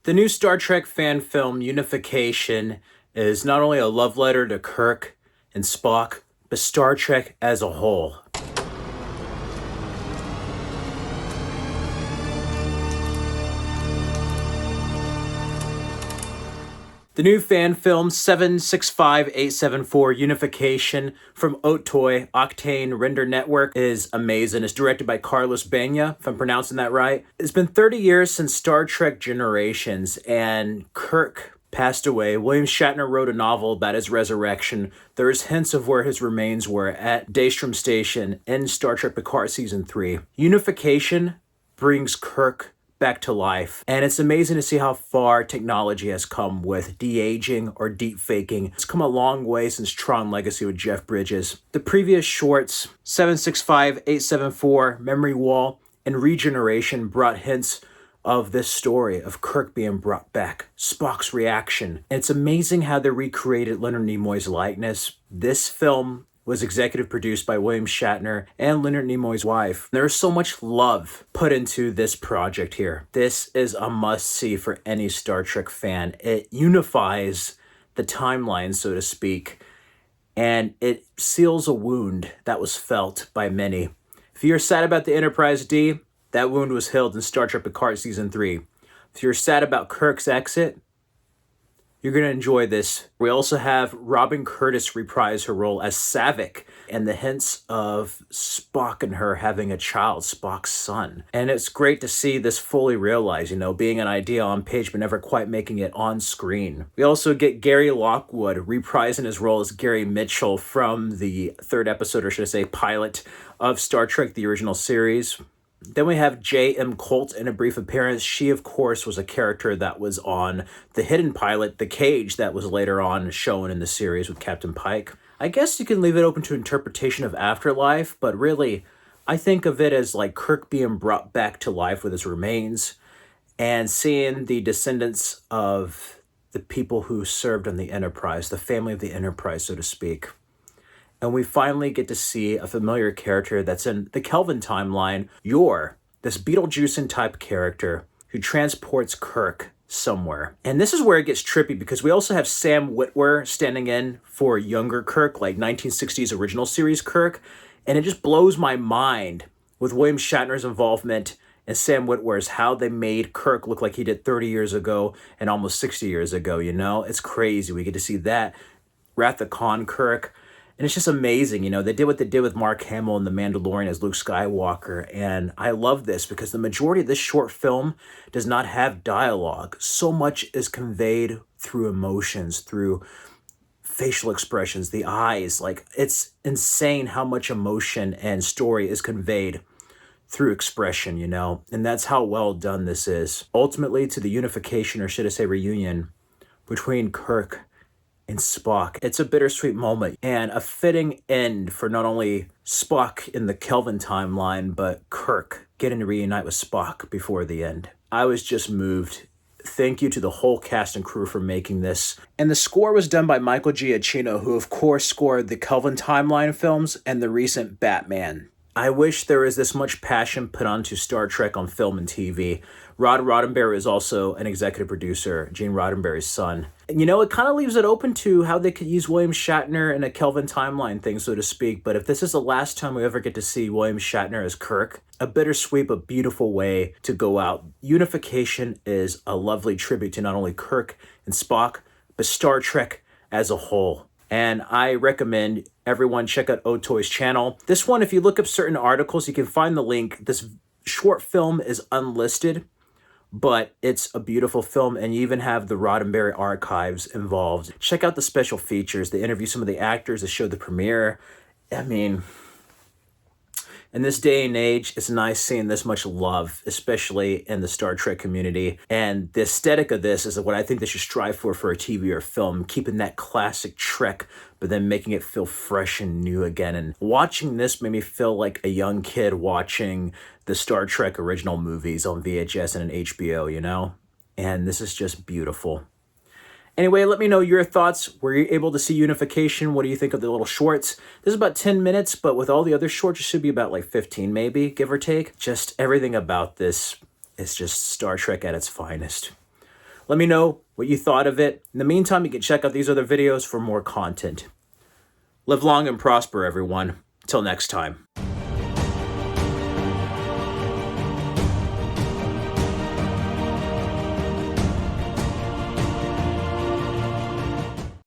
The new Star Trek fan film Unification is not only a love letter to Kirk and Spock, but Star Trek as a whole. The new fan film 765874 Unification from Otoy Octane Render Network is amazing. It's directed by Carlos Banya, if I'm pronouncing that right. It's been 30 years since Star Trek Generations, and Kirk passed away. William Shatner wrote a novel about his resurrection. There's hints of where his remains were at Daystrom Station in Star Trek Picard Season 3. Unification brings Kirk back to life. And it's amazing to see how far technology has come with de-aging or deep-faking. It's come a long way since Tron Legacy with Jeff Bridges. The previous shorts, 765874, Memory Wall, and Regeneration brought hints of this story of Kirk being brought back, Spock's reaction. And it's amazing how they recreated Leonard Nimoy's likeness. This film was executive produced by William Shatner and Leonard Nimoy's wife. There's so much love put into this project here. This is a must-see for any Star Trek fan. It unifies the timeline, so to speak, and it seals a wound that was felt by many. If you're sad about the Enterprise D, that wound was healed in Star Trek Picard Season 3. If you're sad about Kirk's exit, you're going to enjoy this. We also have Robin Curtis reprise her role as Saavik, and the hints of Spock and her having a child, Spock's son. And it's great to see this fully realized, being an idea on page but never quite making it on screen. We also get Gary Lockwood reprising his role as Gary Mitchell from the third episode, or should I say pilot, of Star Trek, the original series. Then we have J.M. Colt in a brief appearance. She, of course, was a character that was on the hidden pilot, The Cage, that was later on shown in the series with Captain Pike. I guess you can leave it open to interpretation of Afterlife, but really, I think of it as like Kirk being brought back to life with his remains and seeing the descendants of the people who served on the Enterprise, the family of the Enterprise, so to speak. And we finally get to see a familiar character that's in the Kelvin timeline, Yor, this Beetlejuice type character who transports Kirk somewhere. And this is where it gets trippy because we also have Sam Witwer standing in for younger Kirk, like 1960s original series Kirk. And it just blows my mind with William Shatner's involvement and Sam Witwer's how they made Kirk look like he did 30 years ago and almost 60 years ago, It's crazy. We get to see that. Wrath of Khan Kirk. And it's just amazing, they did what they did with Mark Hamill in The Mandalorian as Luke Skywalker. And I love this because the majority of this short film does not have dialogue. So much is conveyed through emotions, through facial expressions, the eyes. Like, it's insane how much emotion and story is conveyed through expression, And that's how well done this is. Ultimately, to the unification, or should I say reunion, between Kirk and Spock. It's a bittersweet moment and a fitting end for not only Spock in the Kelvin timeline, but Kirk getting to reunite with Spock before the end. I was just moved. Thank you to the whole cast and crew for making this. And the score was done by Michael Giacchino, who of course scored the Kelvin timeline films and the recent Batman. I wish there was this much passion put onto Star Trek on film and TV. Rod Roddenberry is also an executive producer, Gene Roddenberry's son. And it kind of leaves it open to how they could use William Shatner in a Kelvin timeline thing, so to speak. But if this is the last time we ever get to see William Shatner as Kirk, a bittersweet but beautiful way to go out. Unification is a lovely tribute to not only Kirk and Spock, but Star Trek as a whole. And I recommend everyone check out Otoy's channel. This one, if you look up certain articles, you can find the link. This short film is unlisted, but it's a beautiful film, and you even have the Roddenberry archives involved. Check out the special features. They interview some of the actors that showed the premiere. I mean, in this day and age, it's nice seeing this much love, especially in the Star Trek community. And the aesthetic of this is what I think they should strive for a TV or film, keeping that classic Trek, but then making it feel fresh and new again. And watching this made me feel like a young kid watching the Star Trek original movies on VHS and an HBO, And this is just beautiful. Anyway, let me know your thoughts. Were you able to see Unification? What do you think of the little shorts? This is about 10 minutes, but with all the other shorts, it should be about like 15 maybe, give or take. Just everything about this is just Star Trek at its finest. Let me know what you thought of it. In the meantime, you can check out these other videos for more content. Live long and prosper, everyone. Till next time.